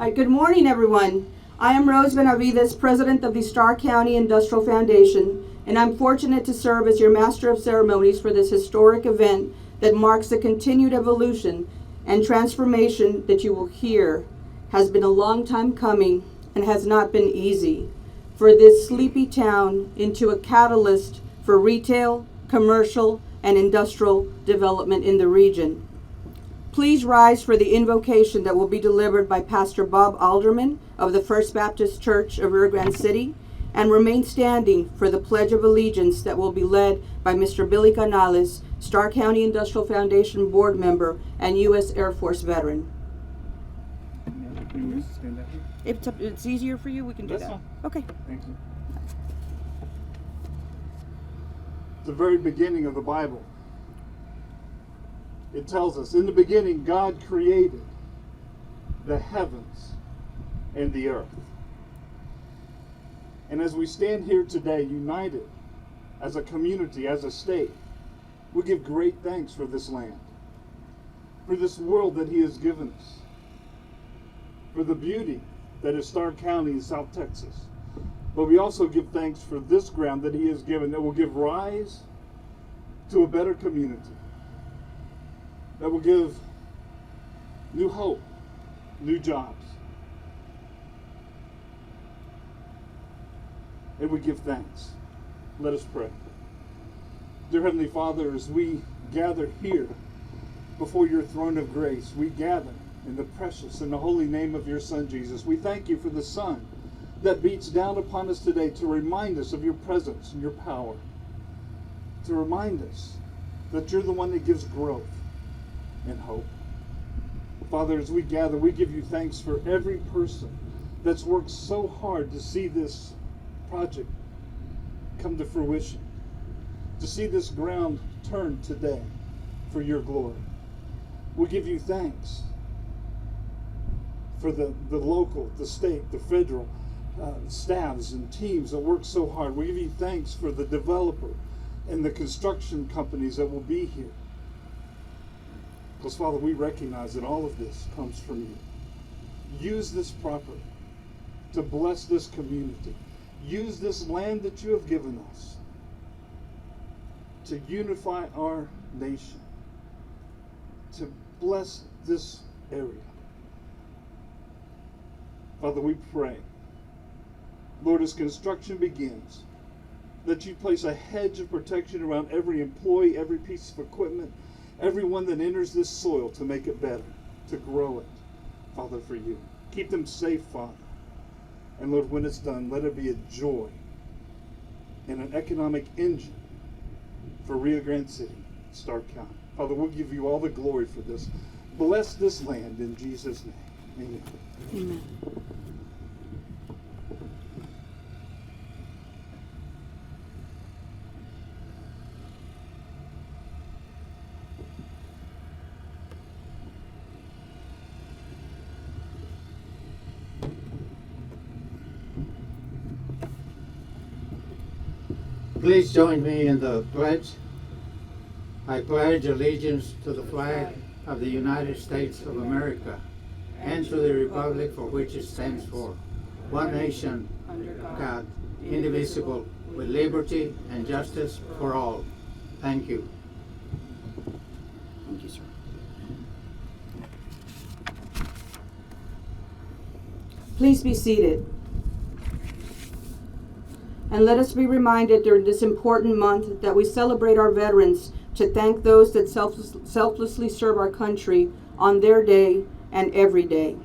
Good morning, everyone. I am Rose Benavides, President of the Starr County Industrial Foundation, and I'm fortunate to serve as your Master of Ceremonies for this historic event that marks the continued evolution and transformation that you will hear has been a long time coming and has not been easy for this sleepy town into a catalyst for retail, commercial, and industrial development in the region. Please rise for the invocation that will be delivered by Pastor Bob Alderman of the First Baptist Church of Rio Grande City, and remain standing for the Pledge of Allegiance that will be led by Mr. Billy Canales, Starr County Industrial Foundation board member and U.S. Air Force veteran. If it's easier for you, we can do that. Fine. Okay. Thank you. The very beginning of the Bible, it tells us, in the beginning, God created the heavens and the earth. And as we stand here today, united as a community, as a state, we give great thanks for this land, for this world that He has given us, for the beauty that is Starr County in South Texas. But we also give thanks for this ground that He has given that will give rise to a better community, that will give new hope, new jobs. And we give thanks. Let us pray. Dear Heavenly Father, as we gather here before your throne of grace, we gather in the precious and the holy name of your Son, Jesus. We thank you for the sun that beats down upon us today to remind us of your presence and your power, to remind us that you're the one that gives growth and hope. Father, as we gather, we give you thanks for every person that's worked so hard to see this project come to fruition, to see this ground turned today for your glory. We give you thanks for the local, the state, the federal staffs and teams that work so hard. We give you thanks for the developer and the construction companies that will be here. Because, Father, we recognize that all of this comes from you. Use this property to bless this community. Use this land that you have given us to unify our nation, to bless this area. Father, we pray, Lord, as construction begins, that you place a hedge of protection around every employee, every piece of equipment, everyone that enters this soil to make it better, to grow it, Father, for you. Keep them safe, Father. And Lord, when it's done, let it be a joy and an economic engine for Rio Grande City, Starr County. Father, we'll give you all the glory for this. Bless this land in Jesus' name. Amen. Amen. Please join me in the pledge. I pledge allegiance to the flag of the United States of America and to the republic for which it stands for, one nation, under God, indivisible, with liberty and justice for all. Thank you. Thank you, sir. Please be seated. And let us be reminded during this important month that we celebrate our veterans to thank those that selflessly serve our country on their day and every day.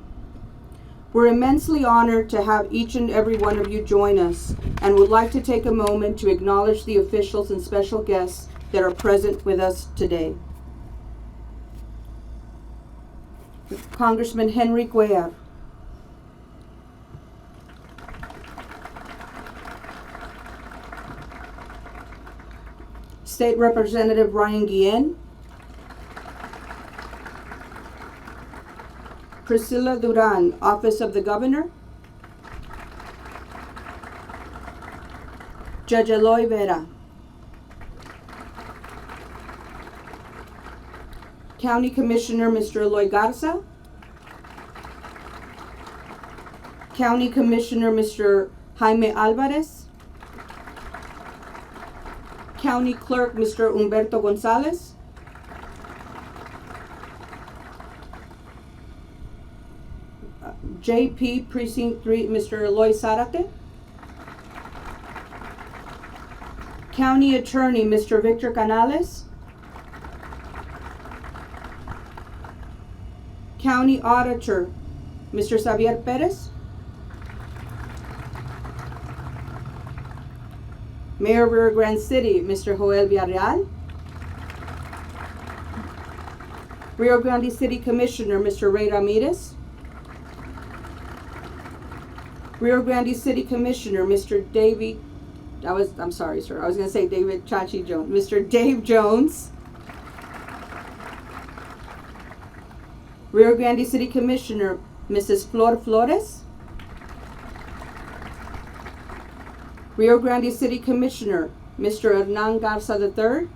We're immensely honored to have each and every one of you join us and would like to take a moment to acknowledge the officials and special guests that are present with us today. Congressman Henry Cuellar, State Representative Ryan Guillen, Priscilla Duran, Office of the Governor, Judge Eloy Vera, County Commissioner Mr. Eloy Garza, County Commissioner Mr. Jaime Alvarez, County Clerk Mr. Humberto Gonzalez, JP Precinct 3 Mr. Eloy Zarate, County Attorney Mr. Victor Canales, County Auditor Mr. Xavier Perez, Mayor of Rio Grande City Mr. Joel Villarreal, Rio Grande City Commissioner Mr. Ray Ramirez, Rio Grande City Commissioner Mr. David, I'm sorry, sir, I was going to say David Chachi Jones, Mr. Dave Jones, Rio Grande City Commissioner Mrs. Flor Flores, Rio Grande City Commissioner Mr. Hernan Garza III,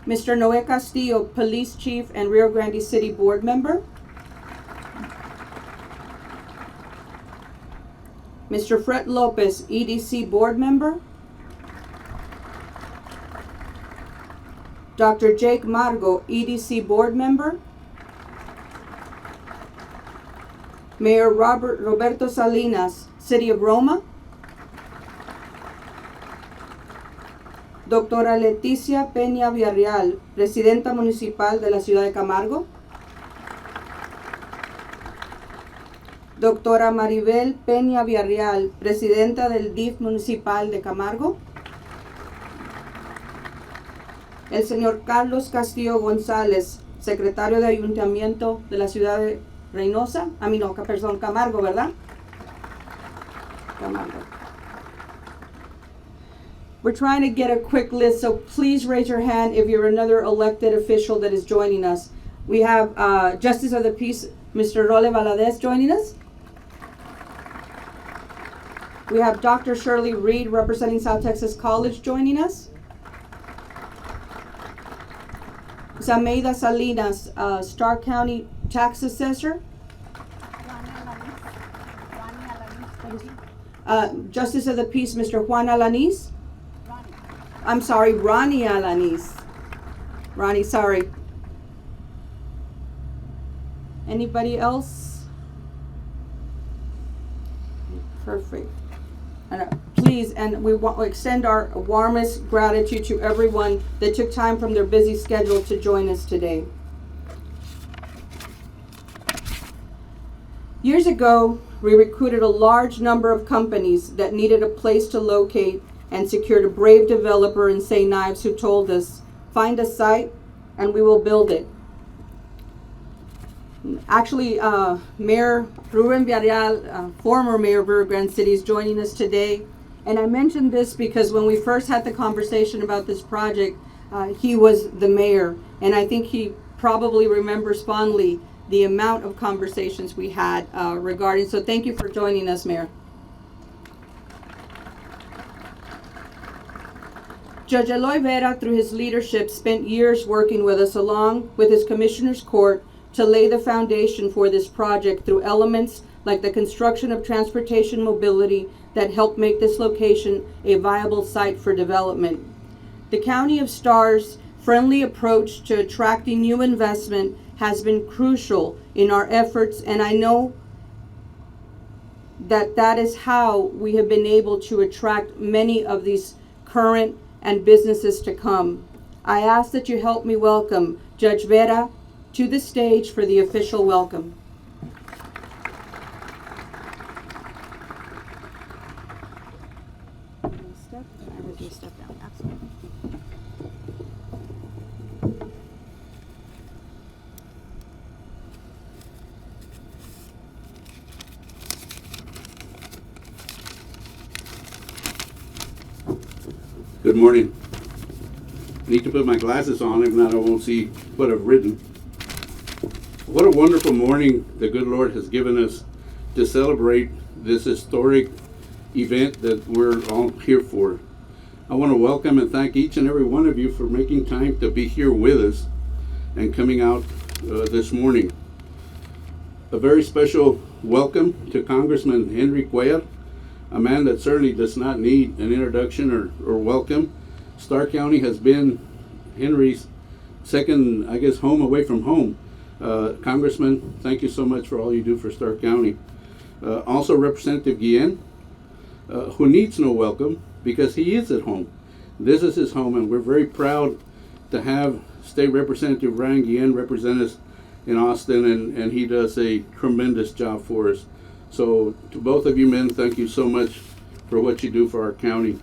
Mr. Noe Castillo, Police Chief and Rio Grande City Board Member, Mr. Fred Lopez, EDC Board Member, Dr. Jake Margo, EDC Board Member, Mayor Roberto Salinas, City of Roma, Doctora Leticia Peña Villarreal, Presidenta Municipal de la Ciudad de Camargo, Doctora Maribel Peña Villarreal, Presidenta del DIF Municipal de Camargo, el señor Carlos Castillo González, Secretario de Ayuntamiento de la Ciudad de Reynosa, Camargo, ¿verdad? Camargo. We're trying to get a quick list, so please raise your hand if you're another elected official that is joining us. We have Justice of the Peace, Mr. Role Valadez, joining us. We have Dr. Shirley Reed, representing South Texas College, joining us. Zameida Salinas, Starr County Tax Assessor. Justice of the Peace, Mr. Juan Alanis. I'm sorry, Ronnie Alanis. Ronnie, sorry. Anybody else? Perfect. And please, and we want to extend our warmest gratitude to everyone that took time from their busy schedule to join us today. Years ago, we recruited a large number of companies that needed a place to locate and secured a brave developer in St. Ives who told us, find a site and we will build it. Actually, Mayor Ruben Villarreal, former Mayor of Rio Grande City, is joining us today. And I mentioned this because when we first had the conversation about this project, he was the mayor. And I think he probably remembers fondly the amount of conversations we had regarding. So thank you for joining us, Mayor. Judge Eloy Vera, through his leadership, spent years working with us along with his Commissioner's Court to lay the foundation for this project through elements like the construction of transportation mobility that helped make this location a viable site for development. The County of Starr's friendly approach to attracting new investment has been crucial in our efforts, and I know that that is how we have been able to attract many of these current and businesses to come. I ask that you help me welcome Judge Vera to the stage for the official welcome. Step down, absolutely. Good morning. I need to put my glasses on, if not I won't see what I've written. What a wonderful morning the good Lord has given us to celebrate this historic event that we're all here for. I want to welcome and thank each and every one of you for making time to be here with us and coming out this morning. A very special welcome to Congressman Henry Cuellar, a man that certainly does not need an introduction or welcome. Starr County has been Henry's second, I guess, home away from home. Congressman, thank you so much for all you do for Starr County. Also Representative Guillen, who needs no welcome because he is at home. This is his home, and we're very proud to have State Representative Ryan Guillen represent us in Austin, and he does a tremendous job for us. So to both of you men, thank you so much for what you do for our county.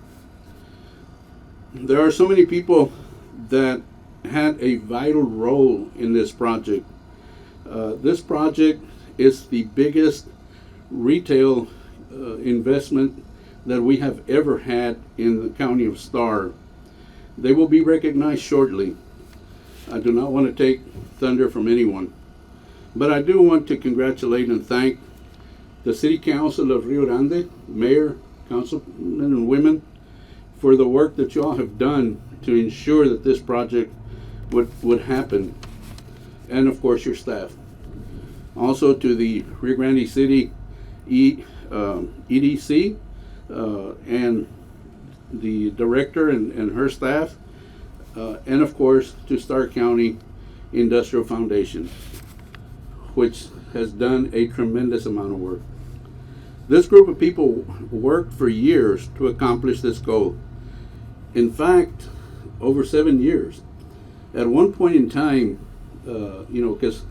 There are so many people that had a vital role in this project. This project is the biggest retail investment that we have ever had in the county of Starr. They will be recognized shortly. I do not want to take thunder from anyone, but I do want to congratulate and thank the City Council of Rio Grande, Mayor, Councilmen and women, for the work that you all have done to ensure that this project would happen, and of course your staff. Also to the Rio Grande City EDC and the director and her staff, and of course to Starr County Industrial Foundation, which has done a tremendous amount of work. This group of people worked for years to accomplish this goal. In fact, over 7 years. At one point in time, because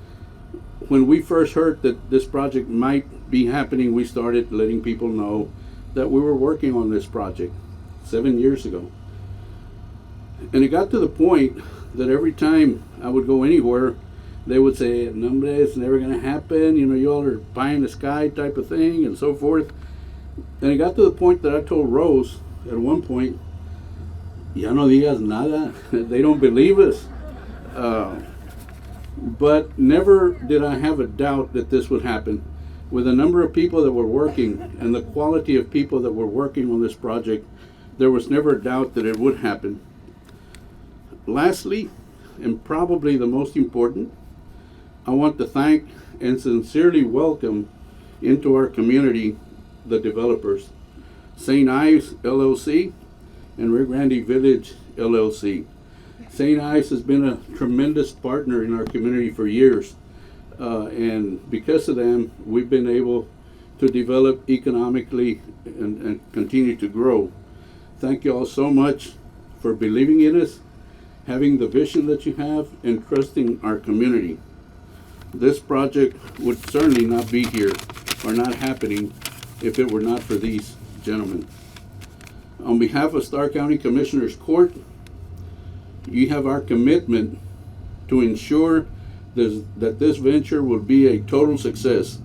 when we first heard that this project might be happening, we started letting people know that we were working on this project 7 years ago. And it got to the point that every time I would go anywhere, they would say, "No, it's never going to happen. You all are pie in the sky type of thing," and so forth. And it got to the point that I told Rose at one point, "Ya no digas nada." They don't believe us. But never did I have a doubt that this would happen. With the number of people that were working and the quality of people that were working on this project, there was never a doubt that it would happen. Lastly, and probably the most important, I want to thank and sincerely welcome into our community the developers, St. Ives LLC and Rio Grande Village LLC. St. Ives has been a tremendous partner in our community for years, and because of them, we've been able to develop economically and continue to grow. Thank you all so much for believing in us, having the vision that you have, and trusting our community. This project would certainly not be here or not happening if it were not for these gentlemen. On behalf of Starr County Commissioners Court, you have our commitment to ensure that this venture will be a total success.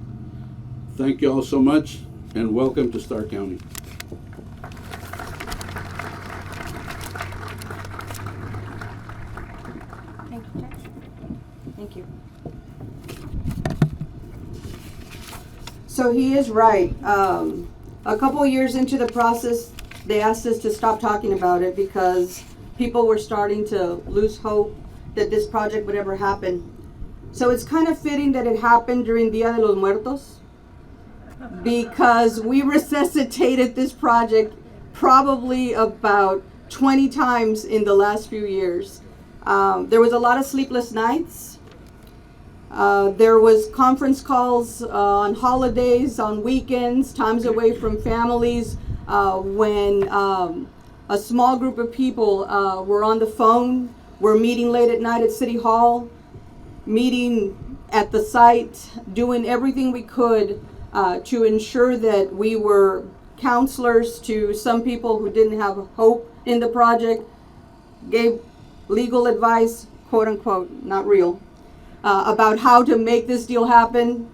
Thank you all so much, and welcome to Starr County. Thank you, Judge. Thank you. So he is right. A couple years into the process, they asked us to stop talking about it because people were starting to lose hope that this project would ever happen. So it's kind of fitting that it happened during Dia de los Muertos, because we resuscitated this project probably about 20 times in the last few years. There was a lot of sleepless nights. There was conference calls on holidays, on weekends, times away from families, when a small group of people were on the phone, were meeting late at night at City Hall, meeting at the site, doing everything we could to ensure that we were counselors to some people who didn't have hope in the project, gave legal advice, quote unquote, not real, about how to make this deal happen,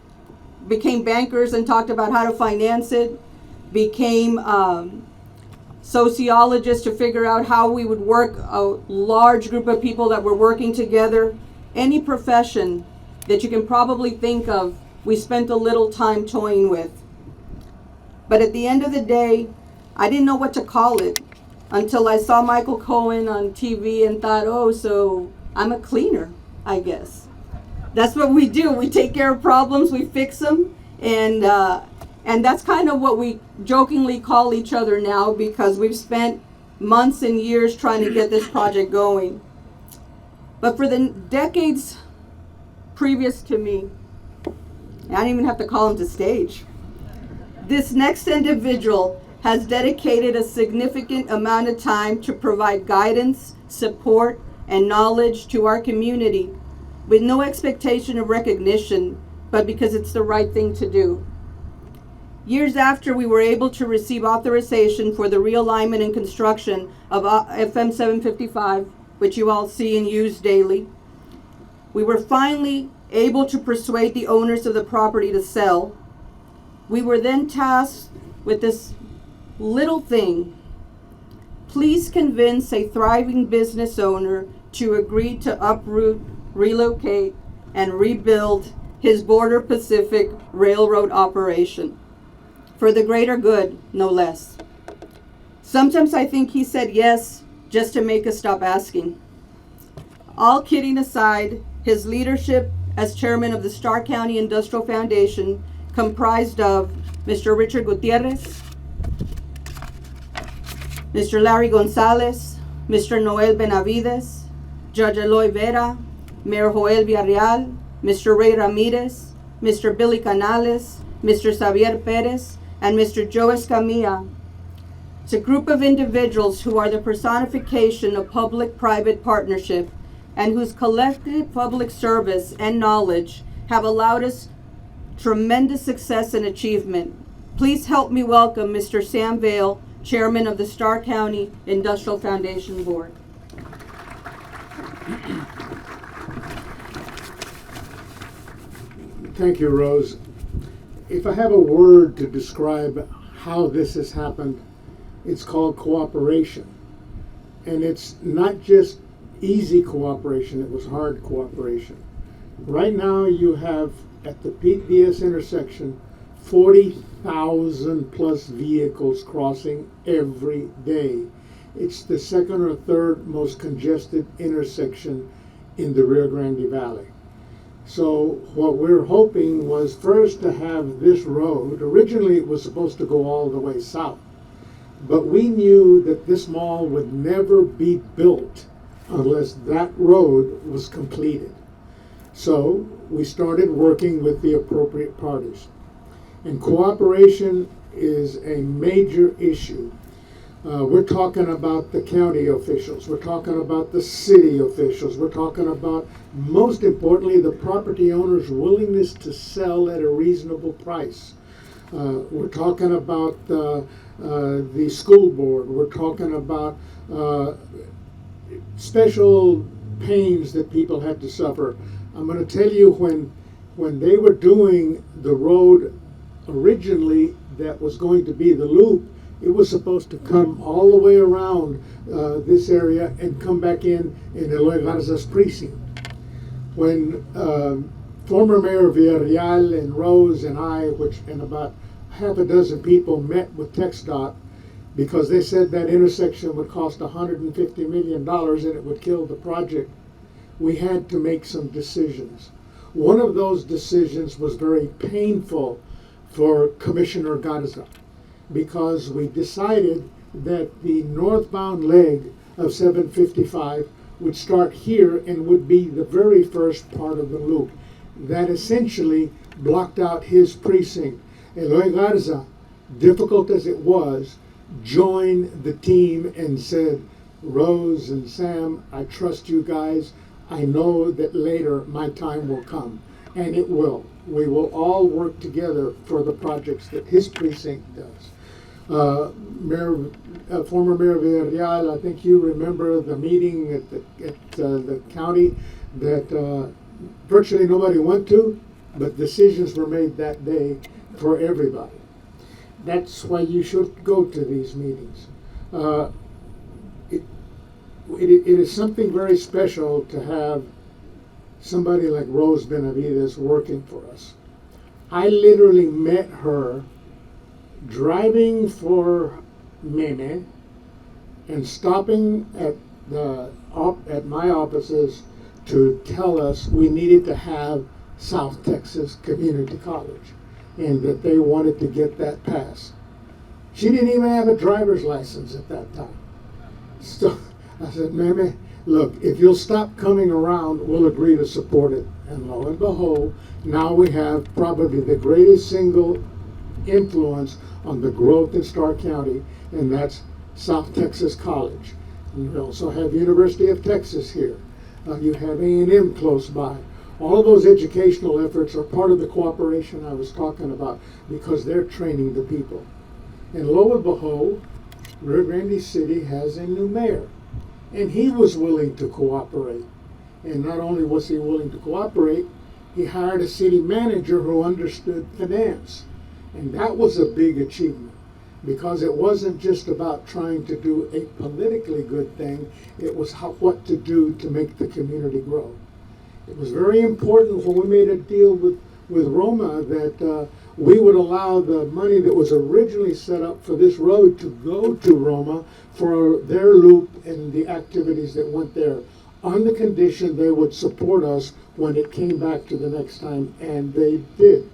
became bankers and talked about how to finance it, became sociologists to figure out how we would work a large group of people that were working together. Any profession that you can probably think of, we spent a little time toying with. But at the end of the day, I didn't know what to call it until I saw Michael Cohen on TV and thought, oh, so I'm a cleaner, I guess. That's what we do. We take care of problems, we fix them, and that's kind of what we jokingly call each other now, because we've spent months and years trying to get this project going. But for the decades previous to me, I don't even have to call him to stage, this next individual has dedicated a significant amount of time to provide guidance, support, and knowledge to our community with no expectation of recognition, but because it's the right thing to do. Years after we were able to receive authorization for the realignment and construction of FM 755, which you all see and use daily, we were finally able to persuade the owners of the property to sell. We were then tasked with this little thing. Please convince a thriving business owner to agree to uproot, relocate, and rebuild his Border Pacific Railroad operation. For the greater good, no less. Sometimes I think he said yes just to make us stop asking. All kidding aside, his leadership as chairman of the Starr County Industrial Foundation, comprised of Mr. Richard Gutierrez, Mr. Larry Gonzalez, Mr. Noel Benavides, Judge Eloy Vera, Mayor Joel Villarreal, Mr. Ray Ramirez, Mr. Billy Canales, Mr. Xavier Perez, and Mr. Joe Escamilla. It's a group of individuals who are the personification of public-private partnership and whose collective public service and knowledge have allowed us tremendous success and achievement. Please help me welcome Mr. Sam Vail, Chairman of the Starr County Industrial Foundation Board. Thank you, Rose. If I have a word to describe how this has happened, it's called cooperation. And it's not just easy cooperation, it was hard cooperation. Right now you have at the Pete Diaz intersection 40,000 plus vehicles crossing every day. It's the second or third most congested intersection in the Rio Grande Valley. So what we're hoping was first to have this road, originally it was supposed to go all the way south, but we knew that this mall would never be built unless that road was completed. So we started working with the appropriate parties. And cooperation is a major issue. We're talking about the county officials, we're talking about the city officials, we're talking about, most importantly, the property owner's willingness to sell at a reasonable price. We're talking about the school board, we're talking about special pains that people had to suffer. I'm going to tell you, when they were doing the road originally that was going to be the loop, it was supposed to come all the way around this area and come back in Eloy Garza's precinct. When former Mayor Villarreal and Rose and I, and about half a dozen people, met with TxDOT because they said that intersection would cost $150 million and it would kill the project, we had to make some decisions. One of those decisions was very painful for Commissioner Garza, because we decided that the northbound leg of 755 would start here and would be the very first part of the loop. That essentially blocked out his precinct. Eloy Garza, difficult as it was, joined the team and said, Rose and Sam, I trust you guys. I know that later my time will come, and it will. We will all work together for the projects that his precinct does. Former Mayor Villarreal, I think you remember the meeting at the county that virtually nobody went to, but decisions were made that day for everybody. That's why you should go to these meetings. It is something very special to have somebody like Rose Benavides working for us. I literally met her driving for Meme and stopping at my offices to tell us we needed to have South Texas Community College and that they wanted to get that passed. She didn't even have a driver's license at that time. So I said, Mammy, look, if you'll stop coming around, we'll agree to support it. And lo and behold, now we have probably the greatest single influence on the growth in Starr County, and that's South Texas College. You also have University of Texas here. You have A&M close by. All of those educational efforts are part of the cooperation I was talking about because they're training the people. And lo and behold, Rio Grande City has a new mayor. And he was willing to cooperate. And not only was he willing to cooperate, he hired a city manager who understood finance. And that was a big achievement because it wasn't just about trying to do a politically good thing, it was what to do to make the community grow. It was very important when we made a deal with Roma that we would allow the money that was originally set up for this road to go to Roma for their loop and the activities that went there, on the condition they would support us when it came back to the next time, and they did.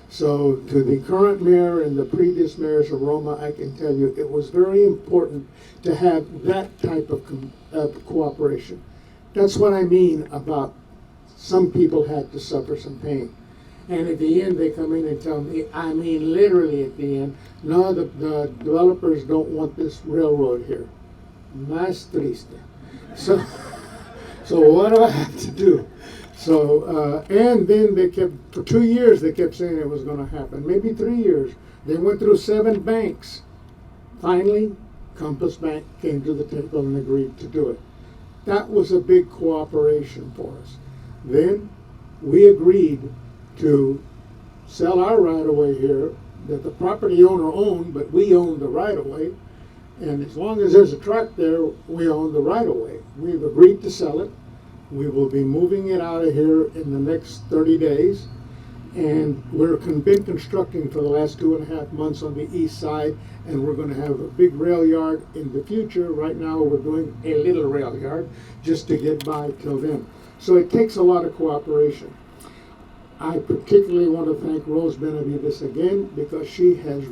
So to the current mayor and the previous mayors of Roma, I can tell you it was very important to have that type of cooperation. That's what I mean about some people had to suffer some pain. And at the end, they come in and tell me, I mean literally at the end, no, the developers don't want this railroad here. Más triste. So what do I have to do? So, and then they kept, for 2 years, they kept saying it was going to happen. Maybe 3 years. They went through 7 banks. Finally, Compass Bank came to the table and agreed to do it. That was a big cooperation for us. Then we agreed to sell our right-of-way here that the property owner owned, but we owned the right-of-way. And as long as there's a track there, we own the right-of-way. We've agreed to sell it. We will be moving it out of here in the next 30 days. And been constructing for the last 2.5 months on the east side, and we're going to have a big rail yard in the future. Right now we're doing a little rail yard just to get by till then. So it takes a lot of cooperation. I particularly want to thank Rose Benavides again because she has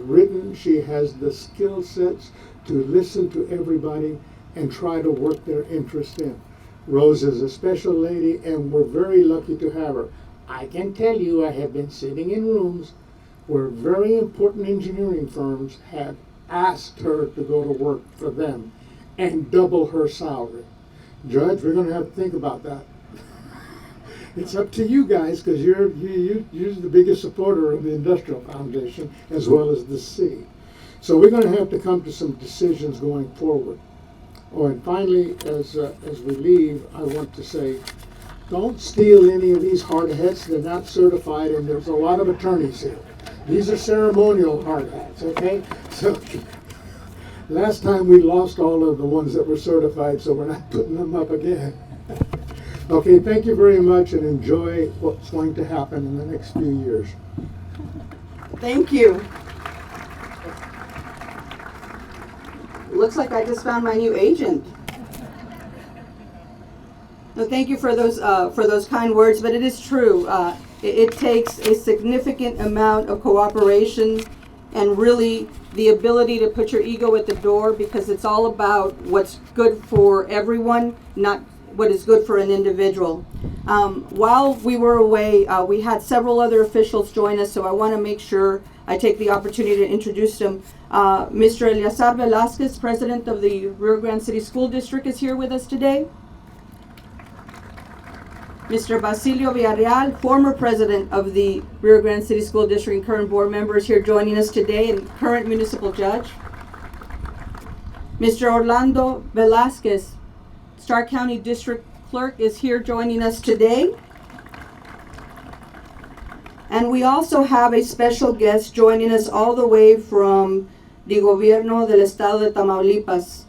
the skill sets to listen to everybody and try to work their interest in. Rose is a special lady and we're very lucky to have her. I can tell you I have been sitting in rooms where very important engineering firms have asked her to go to work for them and double her salary. Judge, we're going to have to think about that. It's up to you guys because you're the biggest supporter of the Industrial Foundation as well as the city. So we're going to have to come to some decisions going forward. Oh, and finally, as we leave, I want to say, don't steal any of these hard hats. They're not certified, and there's a lot of attorneys here. These are ceremonial hard hats, okay? So last time we lost all of the ones that were certified, so we're not putting them up again. Okay, thank you very much, and enjoy what's going to happen in the next few years. Thank you. Looks like I just found my new agent. No, thank you for those kind words, but it is true. It takes a significant amount of cooperation and really the ability to put your ego at the door because it's all about what's good for everyone, not what is good for an individual. While we were away, we had several other officials join us, so I want to make sure I take the opportunity to introduce them. Mr. Eleazar Velasquez, President of the Rio Grande City School District, is here with us today. Mr. Basilio Villarreal, former President of the Rio Grande City School District and current board member, is here joining us today and current municipal judge. Mr. Orlando Velasquez, Starr County District Clerk, is here joining us today. And we also have a special guest joining us all the way from the Gobierno del Estado de Tamaulipas,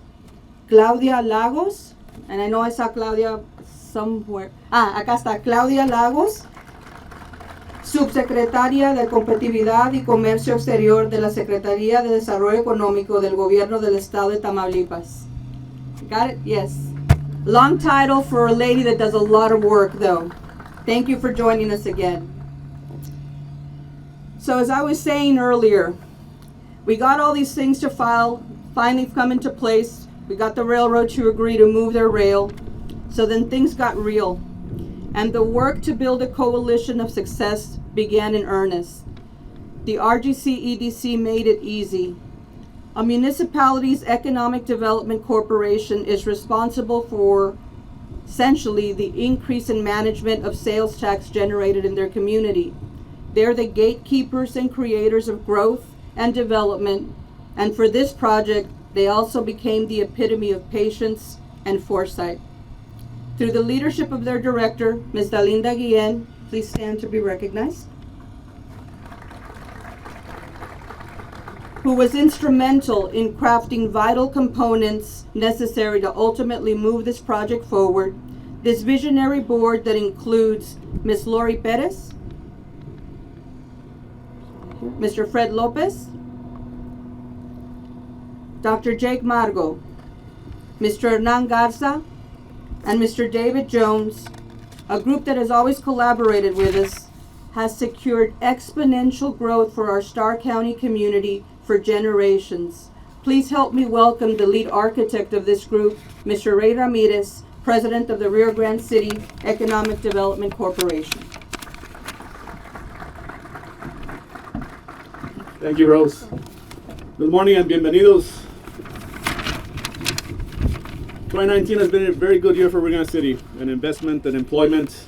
Claudia Lagos. And I know I saw Claudia somewhere. Acá está Claudia Lagos, Subsecretaria de Competitividad y Comercio Exterior de la Secretaría de Desarrollo Económico del Gobierno del Estado de Tamaulipas. Got it? Yes. Long title for a lady that does a lot of work, though. Thank you for joining us again. So as I was saying earlier, we got all these things to finally come into place. We got the railroad to agree to move their rail. So then things got real. And the work to build a coalition of success began in earnest. The RGC-EDC made it easy. A municipality's economic development corporation is responsible for essentially the increase in management of sales tax generated in their community. They're the gatekeepers and creators of growth and development, and for this project, they also became the epitome of patience and foresight. Through the leadership of their director, Ms. Dalinda Guillen, please stand to be recognized, who was instrumental in crafting vital components necessary to ultimately move this project forward. This visionary board that includes Ms. Lori Perez, Mr. Fred Lopez, Dr. Jake Margo, Mr. Hernan Garza, and Mr. David Jones, a group that has always collaborated with us, has secured exponential growth for our Starr County community for generations. Please help me welcome the lead architect of this group, Mr. Ray Ramirez, President of the Rio Grande City Economic Development Corporation. Thank you, Rose. Good morning and bienvenidos. 2019 has been a very good year for Rio Grande City in investment and employment.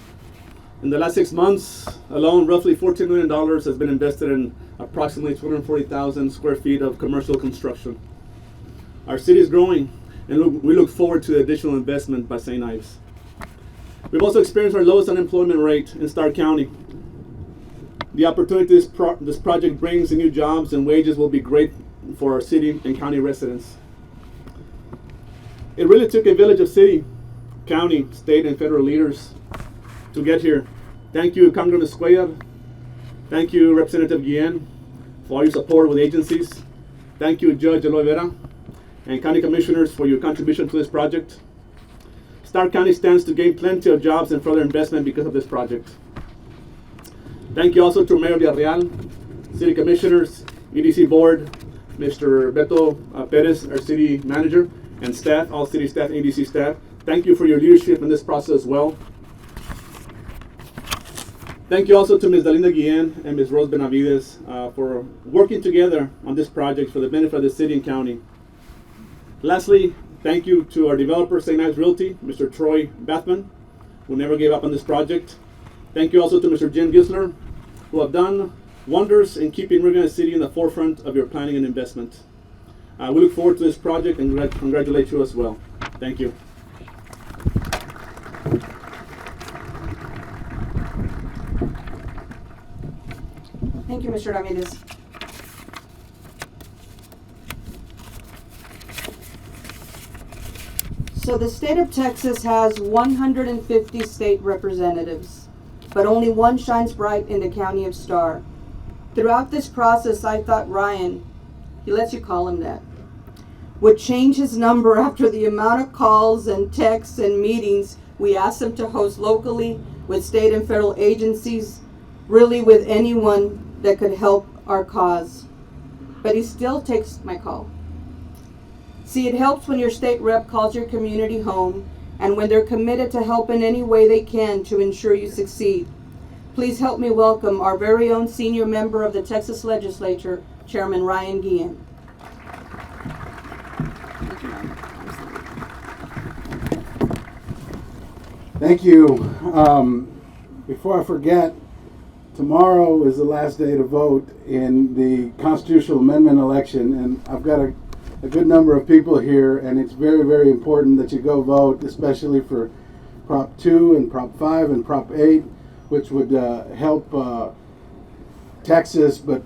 In the last 6 months alone, roughly $14 million has been invested in approximately 240,000 square feet of commercial construction. Our city is growing, and we look forward to additional investment by St. Ives. We've also experienced our lowest unemployment rate in Starr County. The opportunity this project brings in new jobs and wages will be great for our city and county residents. It really took a village of city, county, state, and federal leaders to get here. Thank you, Congressman Escuella. Thank you, Representative Guillen, for all your support with agencies. Thank you, Judge Eloy Vera, and County Commissioners for your contribution to this project. Starr County stands to gain plenty of jobs and further investment because of this project. Thank you also to Mayor Villarreal, City Commissioners, EDC Board, Mr. Beto Perez, our City Manager, and staff, all City staff and EDC staff. Thank you for your leadership in this process as well. Thank you also to Ms. Dalinda Guillen and Ms. Rose Benavides for working together on this project for the benefit of the city and county. Lastly, thank you to our developer, St. Ives Realty, Mr. Troy Bathman, who never gave up on this project. Thank you also to Mr. Jim Gisler, who have done wonders in keeping Rio Grande City in the forefront of your planning and investment. We look forward to this project and congratulate you as well. Thank you. Thank you, Mr. Ramirez. So the state of Texas has 150 state representatives, but only one shines bright in the county of Starr. Throughout this process, I thought Ryan, he lets you call him that, would change his number after the amount of calls and texts and meetings we asked him to host locally with state and federal agencies, really with anyone that could help our cause. But he still takes my call. See, it helps when your state rep calls your community home and when they're committed to help in any way they can to ensure you succeed. Please help me welcome our very own senior member of the Texas Legislature, Chairman Ryan Guillen. Thank you. Before I forget, tomorrow is the last day to vote in the constitutional amendment election, and I've got a good number of people here, and it's very, very important that you go vote, especially for Prop 2 and Prop 5 and Prop 8, which would help Texas, but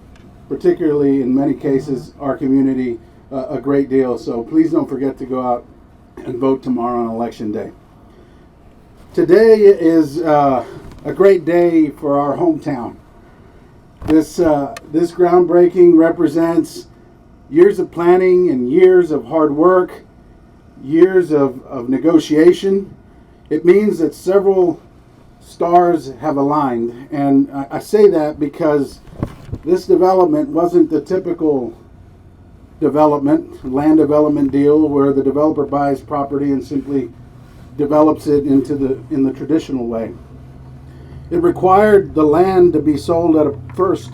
particularly in many cases our community, a great deal. So please don't forget to go out and vote tomorrow on Election Day. Today is a great day for our hometown. This groundbreaking represents years of planning and years of hard work years of negotiation. It means that several stars have aligned. And I say that because this development wasn't the typical land development deal where the developer buys property and simply develops it in the traditional way. It required the land to be sold at a price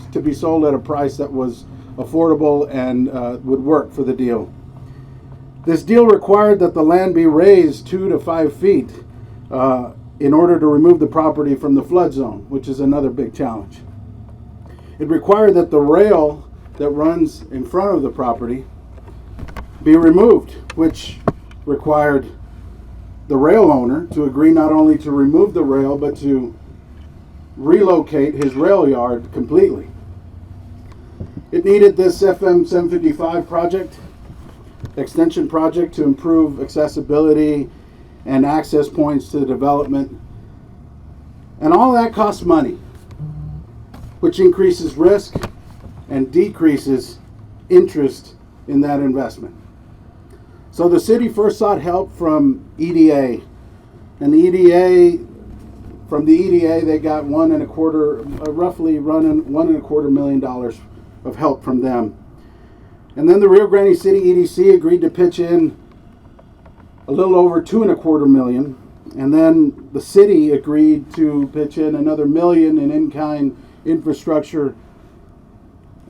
that was affordable and would work for the deal. This deal required that the land be raised 2 to 5 feet in order to remove the property from the flood zone, which is another big challenge. It required that the rail that runs in front of the property be removed, which required the rail owner to agree not only to remove the rail, but to relocate his rail yard completely. It needed this FM 755 project, extension project, to improve accessibility and access points to the development. And all that costs money, which increases risk and decreases interest in that investment. So the city first sought help from EDA, and from the EDA they got roughly $1.25 million of help from them. And then the Rio Grande City EDC agreed to pitch in a little over $2.25 million, and then the city agreed to pitch in another $1 million in in-kind infrastructure.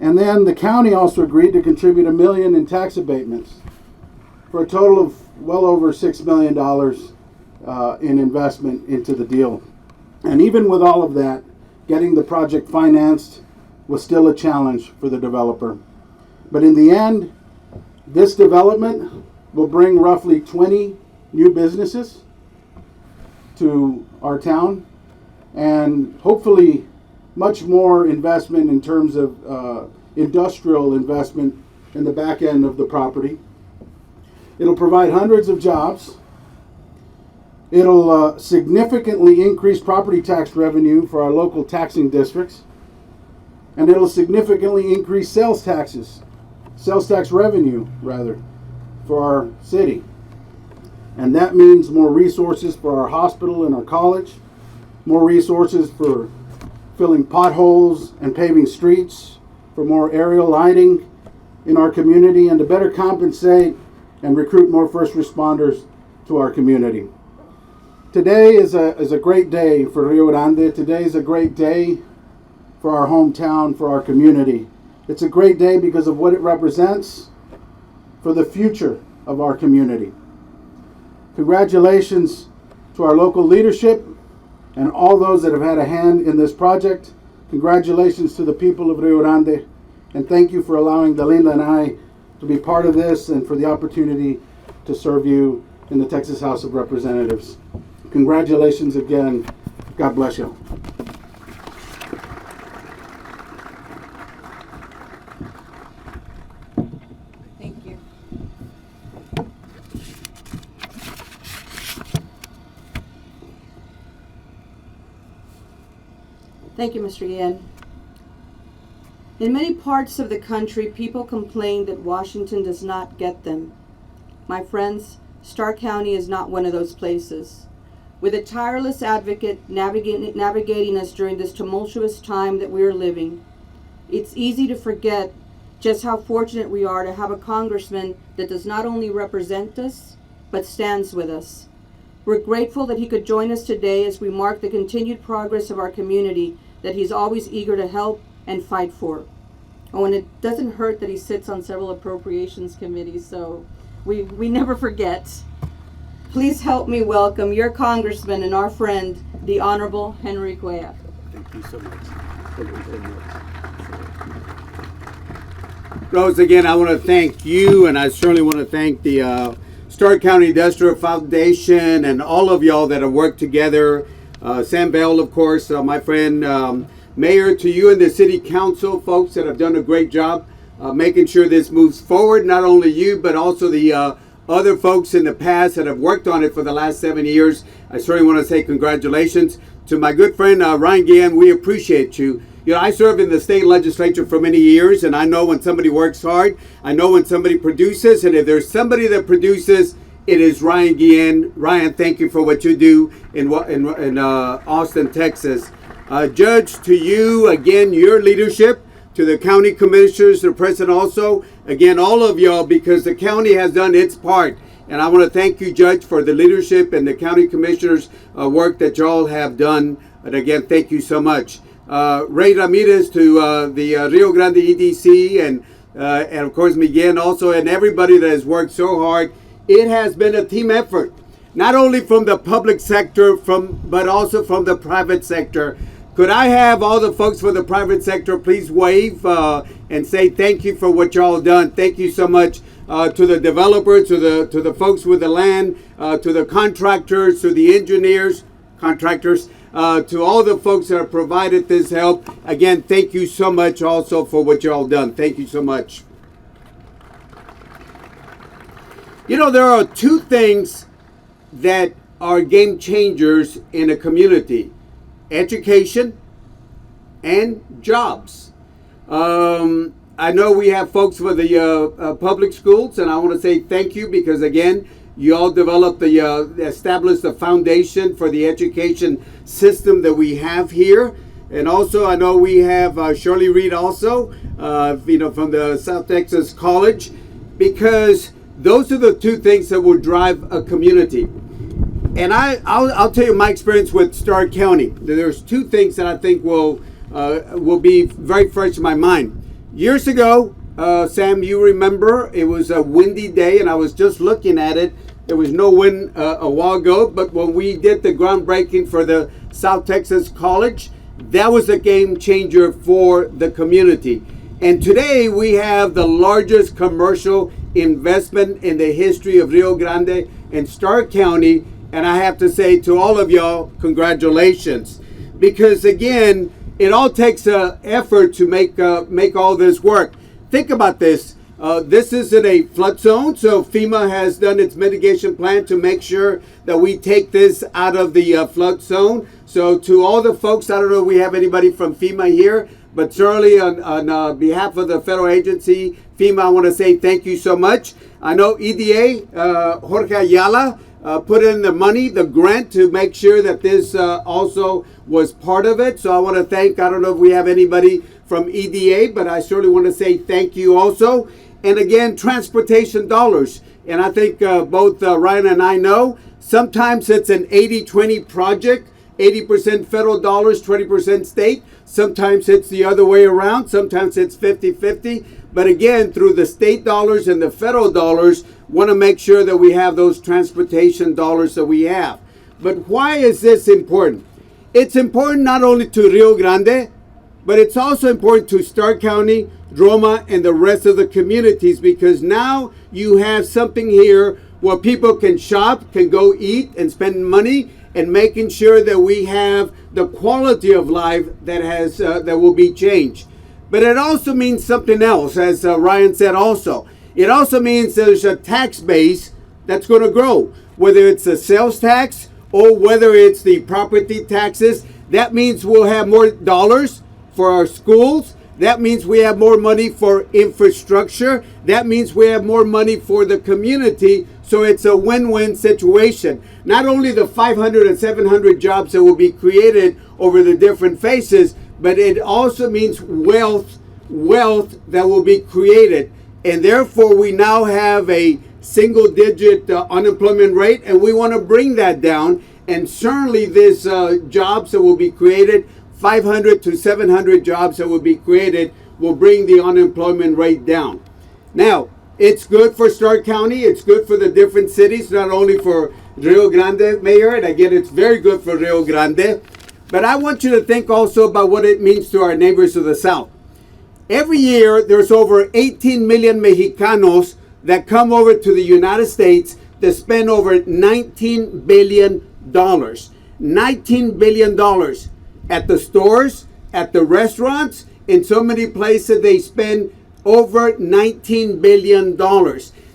And then the county also agreed to contribute $1 million in tax abatements for a total of well over $6 million in investment into the deal. And even with all of that, getting the project financed was still a challenge for the developer. But in the end, this development will bring roughly 20 new businesses to our town, and hopefully much more investment in terms of industrial investment in the back end of the property. It'll provide hundreds of jobs. It'll significantly increase property tax revenue for our local taxing districts, and it'll significantly increase sales tax revenue for our city. And that means more resources for our hospital and our college, more resources for filling potholes and paving streets, for more aerial lighting in our community, and to better compensate and recruit more first responders to our community. Today is a great day for Rio Grande. Today is a great day for our hometown, for our community. It's a great day because of what it represents for the future of our community. Congratulations to our local leadership and all those that have had a hand in this project. Congratulations to the people of Rio Grande, and thank you for allowing Delinda and I to be part of this and for the opportunity to serve you in the Texas House of Representatives. Congratulations again. God bless you. Thank you. Thank you, Mr. Yan. In many parts of the country, people complain that Washington does not get them. My friends, Starr County is not one of those places. With a tireless advocate navigating us during this tumultuous time that we are living, it's easy to forget just how fortunate we are to have a congressman that does not only represent us, but stands with us. We're grateful that he could join us today as we mark the continued progress of our community that he's always eager to help and fight for. Oh, and it doesn't hurt that he sits on several appropriations committees, so we never forget. Please help me welcome your congressman and our friend, the Honorable Henry Cuellar. Thank you so much. Rose, again, I want to thank you, and I certainly want to thank the Starr County Industrial Foundation and all of y'all that have worked together. Sam Vail, of course, my friend, Mayor, to you and the City Council folks that have done a great job making sure this moves forward. Not only you, but also the other folks in the past that have worked on it for the last 7 years. I certainly want to say congratulations to my good friend Ryan Gann. We appreciate you. You know, I served in the state legislature for many years, and I know when somebody works hard. I know when somebody produces, and if there's somebody that produces, it is Ryan Guillen. Ryan, thank you for what you do in Austin, Texas. Judge, to you, again, your leadership, to the county commissioners, the president also, again, all of y'all, because the county has done its part. And I want to thank you, Judge, for the leadership and the county commissioners' work that y'all have done. And again, thank you so much. Ray Ramirez to the Rio Grande EDC and of course Miguel also, and everybody that has worked so hard. It has been a team effort, not only from the public sector, but also from the private sector. Could I have all the folks for the private sector please wave and say thank you for what y'all done? Thank you so much to the developers, to the folks with the land, to the contractors, to the engineers, contractors, to all the folks that have provided this help. Again, thank you so much also for what y'all done. Thank you so much. You know, there are two things that are game changers in a community: education and jobs. I know we have folks for the public schools, and I want to say thank you because, again, you all developed established the foundation for the education system that we have here. And also, I know we have Shirley Reed also, from the South Texas College, because those are the two things that will drive a community. And I'll tell you my experience with Starr County. There's two things that I think will be very fresh in my mind. Years ago, Sam, you remember, it was a windy day, and I was just looking at it. There was no wind a while ago, but when we did the groundbreaking for the South Texas College, that was a game changer for the community. And today we have the largest commercial investment in the history of Rio Grande and Starr County. And I have to say to all of y'all, congratulations. Because again, it all takes an effort to make all this work. Think about this. This isn't a flood zone, so FEMA has done its mitigation plan to make sure that we take this out of the flood zone. So to all the folks, I don't know if we have anybody from FEMA here, but certainly on behalf of the federal agency, FEMA, I want to say thank you so much. I know EDA, Jorge Ayala, put in the money, the grant, to make sure that this also was part of it. So I want to thank, I don't know if we have anybody from EDA, but I certainly want to say thank you also. And again, transportation dollars. And I think both Ryan and I know, sometimes it's an 80-20 project, 80% federal dollars, 20% state. Sometimes it's the other way around. Sometimes it's 50-50. But again, through the state dollars and the federal dollars, want to make sure that we have those transportation dollars that we have. But why is this important? It's important not only to Rio Grande, but it's also important to Starr County, Roma, and the rest of the communities, because now you have something here where people can shop, can go eat and spend money, and making sure that we have the quality of life that will be changed. But it also means something else, as Ryan said also. It also means there's a tax base that's going to grow, whether it's a sales tax or whether it's the property taxes. That means we'll have more dollars for our schools. That means we have more money for infrastructure. That means we have more money for the community. So it's a win-win situation. Not only the 500 and 700 jobs that will be created over the different phases, but it also means wealth that will be created. And therefore, we now have a single-digit unemployment rate, and we want to bring that down. And certainly, this jobs that will be created, 500 to 700 jobs that will be created, will bring the unemployment rate down. Now, it's good for Starr County. It's good for the different cities, not only for Rio Grande, Mayor. And again, it's very good for Rio Grande. But I want you to think also about what it means to our neighbors to the south. Every year, there's over 18 million Mexicanos that come over to the United States to spend over $19 billion. $19 billion at the stores, at the restaurants, in so many places they spend over $19 billion.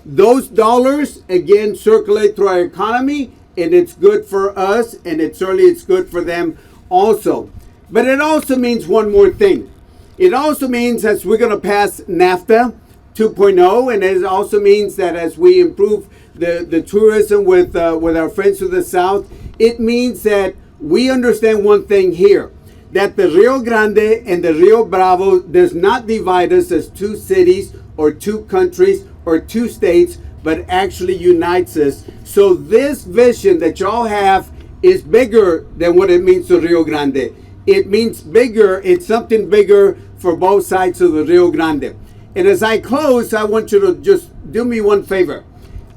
Those dollars, again, circulate through our economy, and it's good for us, and it's good for them also. But it also means one more thing. It also means, as we're going to pass NAFTA, 2.0, and it also means that as we improve the tourism with our friends to the south, it means that we understand one thing here, that the Rio Grande and the Rio Bravo does not divide us as two cities or two countries or two states, but actually unites us. So this vision that y'all have is bigger than what it means to Rio Grande. It means bigger, it's something bigger for both sides of the Rio Grande. And as I close, I want you to just do me one favor.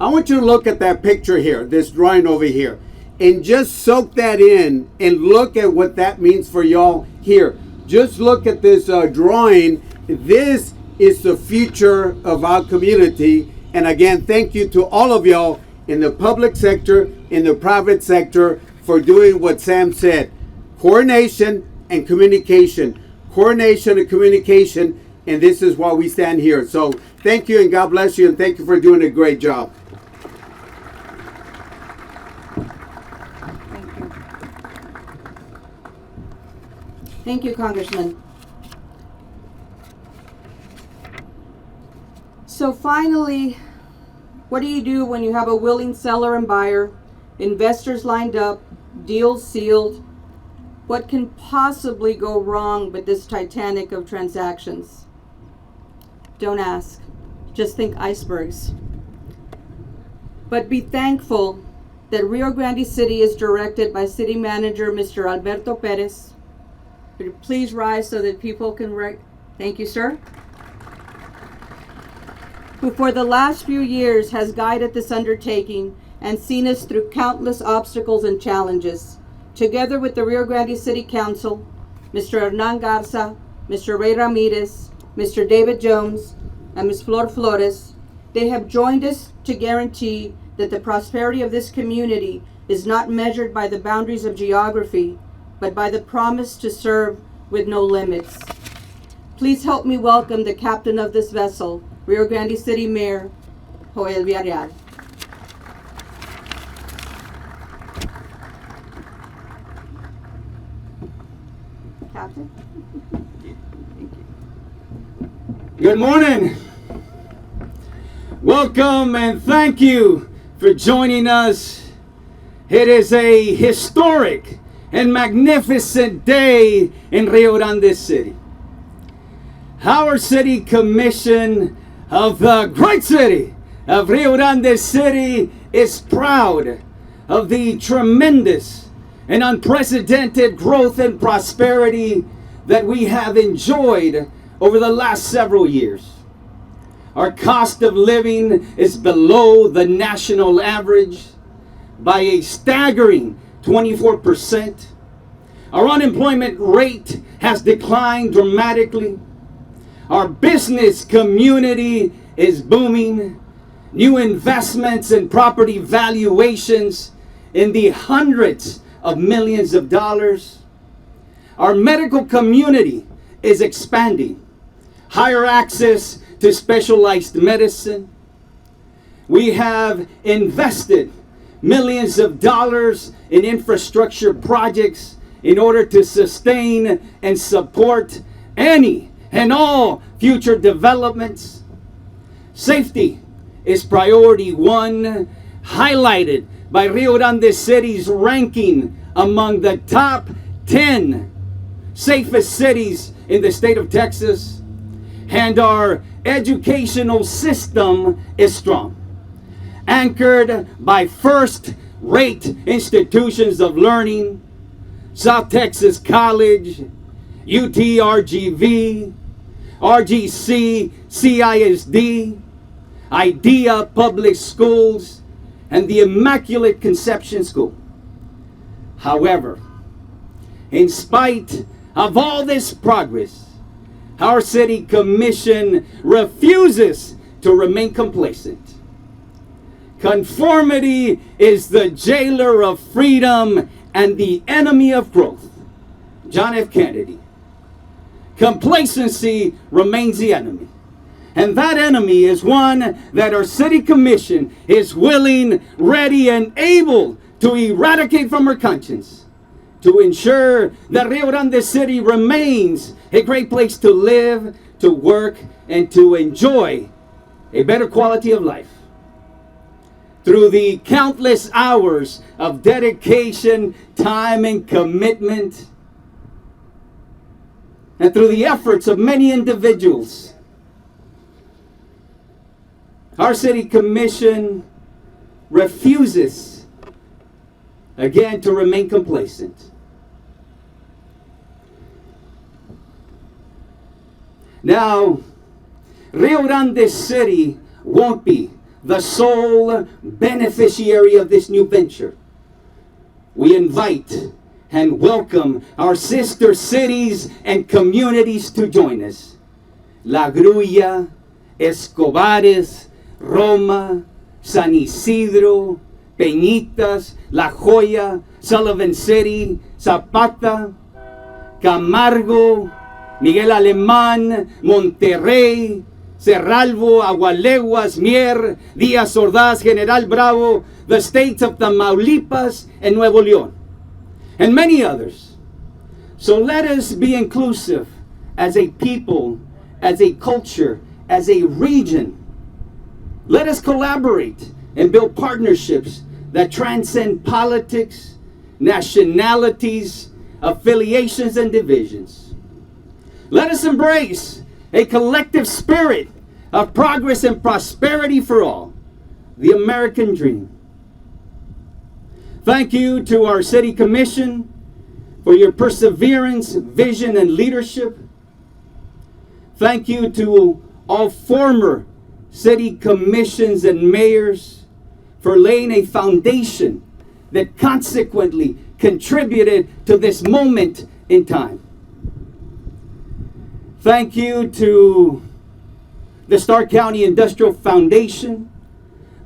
I want you to look at that picture here, this drawing over here, and just soak that in and look at what that means for y'all here. Just look at this drawing. This is the future of our community. And again, thank you to all of y'all in the public sector, in the private sector, for doing what Sam said. Coordination and communication. Coordination and communication, and this is why we stand here. So thank you, and God bless you, and thank you for doing a great job. Thank you, Congressman. So finally, what do you do when you have a willing seller and buyer, investors lined up, deals sealed? What can possibly go wrong with this Titanic of transactions? Don't ask. Just think icebergs. But be thankful that Rio Grande City is directed by City Manager Mr. Alberto Perez. Would you please rise so that people can thank you, sir. Who for the last few years has guided this undertaking and seen us through countless obstacles and challenges. Together with the Rio Grande City Council, Mr. Hernan Garza, Mr. Ray Ramirez, Mr. David Jones, and Ms. Flor Flores, they have joined us to guarantee that the prosperity of this community is not measured by the boundaries of geography, but by the promise to serve with no limits. Please help me welcome the captain of this vessel, Rio Grande City Mayor, Joel Villarreal. Captain? Thank you. Good morning. Welcome and thank you for joining us. It is a historic and magnificent day in Rio Grande City. Our city commission of the great city of Rio Grande City is proud of the tremendous and unprecedented growth and prosperity that we have enjoyed over the last several years. Our cost of living is below the national average by a staggering 24%. Our unemployment rate has declined dramatically. Our business community is booming. New investments and property valuations in the hundreds of millions of dollars. Our medical community is expanding. Higher access to specialized medicine. We have invested millions of dollars in infrastructure projects in order to sustain and support any and all future developments. Safety is priority one, highlighted by Rio Grande City's ranking among the top 10 safest cities in the state of Texas. And our educational system is strong, anchored by first-rate institutions of learning, South Texas College, UTRGV, rgc-CISD, IDEA Public Schools, and the Immaculate Conception School. However, in spite of all this progress, our city commission refuses to remain complacent. Conformity is the jailer of freedom and the enemy of growth. John F. Kennedy. Complacency remains the enemy. And that enemy is one that our city commission is willing, ready, and able to eradicate from our conscience, to ensure that Rio Grande City remains a great place to live, to work, and to enjoy a better quality of life. Through the countless hours of dedication, time, and commitment, and through the efforts of many individuals, our city commission refuses again to remain complacent. Now, Rio Grande City won't be the sole beneficiary of this new venture. We invite and welcome our sister cities and communities to join us. La Grulla, Escobares, Roma, San Isidro, Peñitas, La Joya, Sullivan City, Zapata, Camargo, Miguel Alemán, Monterrey, Cerralvo, Agualeguas, Mier, Díaz Ordaz, General Bravo, the states of Tamaulipas and Nuevo León, and many others. So let us be inclusive as a people, as a culture, as a region. Let us collaborate and build partnerships that transcend politics, nationalities, affiliations, and divisions. Let us embrace a collective spirit of progress and prosperity for all, the American dream. Thank you to our City Commission for your perseverance, vision, and leadership. Thank you to all former City Commissions and mayors for laying a foundation that consequently contributed to this moment in time. Thank you to the Starr County Industrial Foundation,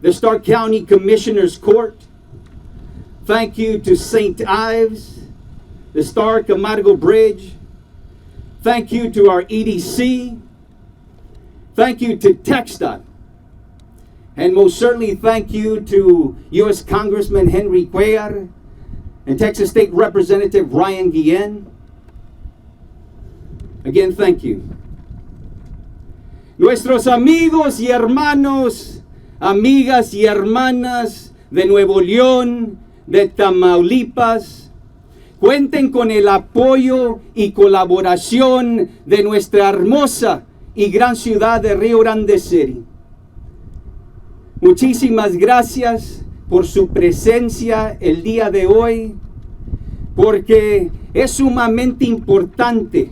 the Starr County Commissioners Court. Thank you to St. Ives, the Starr Camargo Bridge. Thank you to our EDC. Thank you to TxDOT. And most certainly thank you to U.S. Congressman Henry Cuellar and Texas State Representative Ryan Guillen. Again, thank you. Nuestros amigos y hermanos, amigas y hermanas de Nuevo León, de Tamaulipas, cuenten con el apoyo y colaboración de nuestra hermosa y gran ciudad de Rio Grande City. Muchísimas gracias por su presencia el día de hoy, porque es sumamente importante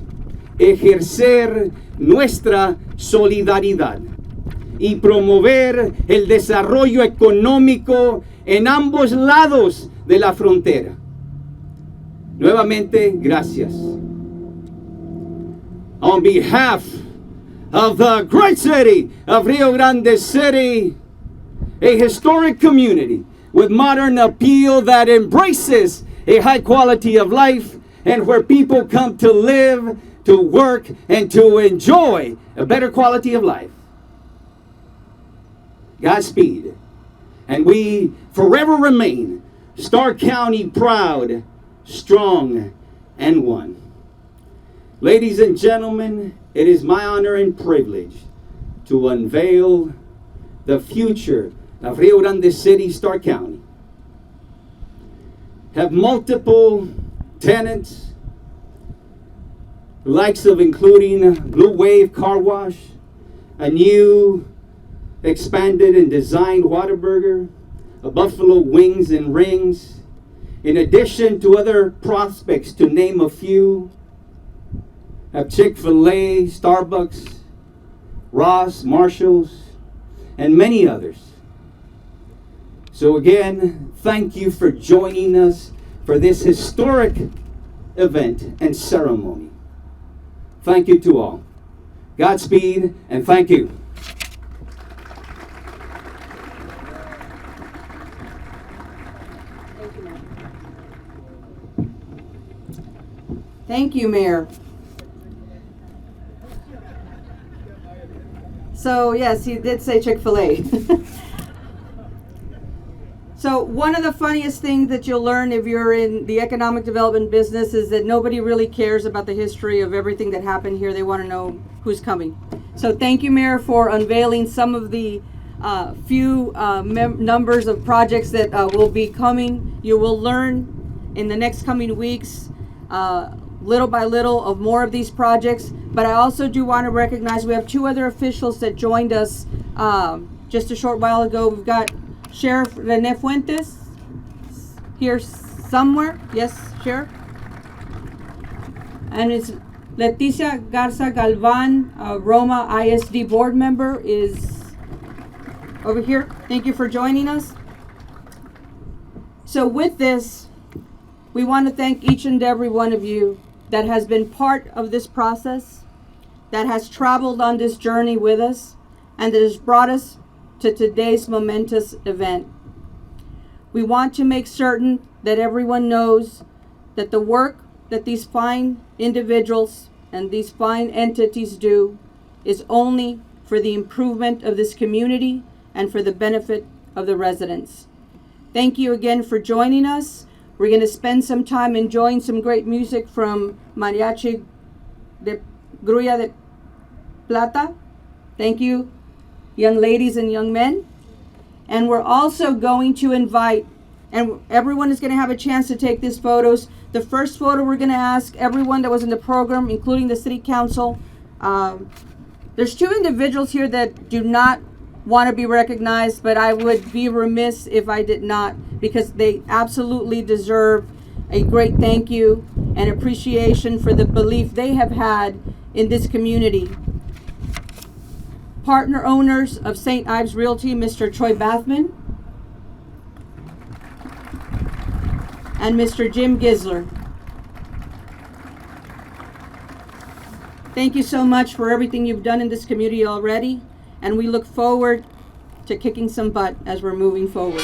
ejercer nuestra solidaridad y promover el desarrollo económico en ambos lados de la frontera. Nuevamente, gracias. On behalf of the great city of Rio Grande City, a historic community with modern appeal that embraces a high quality of life and where people come to live, to work, and to enjoy a better quality of life. Godspeed. And we forever remain Starr County proud, strong, and one. Ladies and gentlemen, it is my honor and privilege to unveil the future of Rio Grande City, Starr County. Have multiple tenants, likes of including Blue Wave Car Wash, a new expanded and designed Whataburger, a Buffalo Wings and Rings, in addition to other prospects, to name a few, have Chick-fil-A, Starbucks, Ross, Marshalls, and many others. So again, thank you for joining us for this historic event and ceremony. Thank you to all. Godspeed, and thank you. Thank you, Mayor. So yes, he did say Chick-fil-A. So one of the funniest things that you'll learn if you're in the economic development business is that nobody really cares about the history of everything that happened here. They want to know who's coming. So thank you, Mayor, for unveiling some of the few numbers of projects that will be coming. You will learn in the next coming weeks, little by little, of more of these projects. But I also do want to recognize we have two other officials that joined us just a short while ago. We've got Sheriff Rene Fuentes here somewhere. Yes, Sheriff. And it's Leticia Garza Galvan, Roma ISD board member, is over here. Thank you for joining us. So with this, we want to thank each and every one of you that has been part of this process, that has traveled on this journey with us, and that has brought us to today's momentous event. We want to make certain that everyone knows that the work that these fine individuals and these fine entities do is only for the improvement of this community and for the benefit of the residents. Thank you again for joining us. We're going to spend some time enjoying some great music from Mariachi de Grulla de Plata. Thank you, young ladies and young men. And we're also going to invite, and everyone is going to have a chance to take these photos. The first photo we're going to ask everyone that was in the program, including the city council. There's two individuals here that do not want to be recognized, but I would be remiss if I did not, because they absolutely deserve a great thank you and appreciation for the belief they have had in this community. Partner owners of St. Ives Realty, Mr. Troy Bathman and Mr. Jim Gisler. Thank you so much for everything you've done in this community already, and we look forward to kicking some butt as we're moving forward.